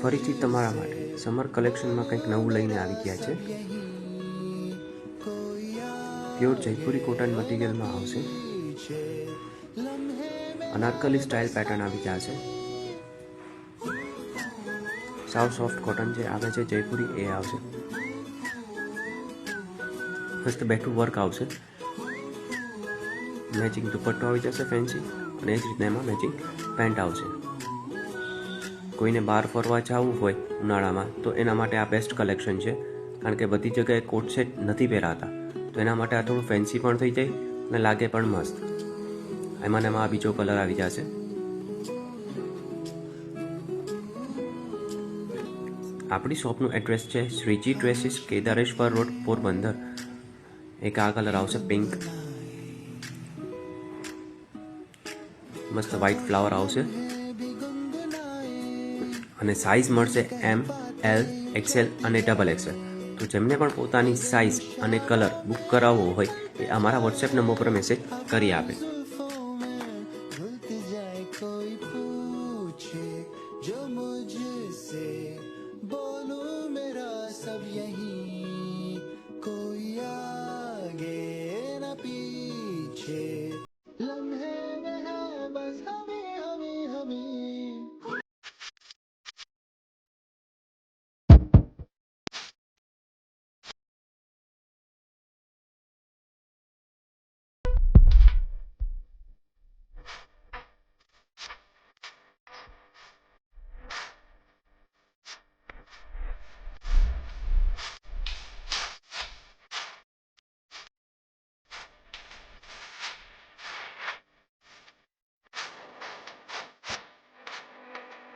ફરીથી તમારા માટે સમર કલેક્શનમાં કંઈક નવું લઈને આવી ગયા છે। પ્યોર જયપુરી કોટન મટીરિયલમાં આવશે। અનારકલી સ્ટાઇલ પેટર્ન આવી જશે। સાવ સોફ્ટ કોટન જે આવે છે જયપુરી એ આવશે। મસ્ત બેઠું વર્ક આવશે। મેચિંગ દુપટ્ટો આવી જશે ફેન્સી, અને એ જ રીતના એમાં મેચિંગ પેન્ટ આવશે। કોઈને બહાર ફરવા જવું હોય ઉનાળામાં તો એના માટે આ બેસ્ટ કલેક્શન છે, કારણ કે બધી જગ્યાએ કોટ સેટ નથી પહેરાતા, તો એના માટે આ થોડું ફેન્સી પણ થઈ જાય અને લાગે પણ મસ્ત। એમાં આ બીજો કલર આવી જશે। આપણી શોપનું એડ્રેસ છે શ્રીજી ડ્રેસીસ, કેદારેશ્વર રોડ, પોરબંદર। એક આ કલર આવશે પિંક, મસ્ત વ્હાઇટ ફ્લાવર આવશે, અને સાઇઝ મળશે M, L, XL અને XXL। તો જેમને પણ પોતાની સાઇઝ અને કલર બુક કરાવવો હોય એ અમારા વોટ્સએપ નંબર પર મેસેજ કરી આપે।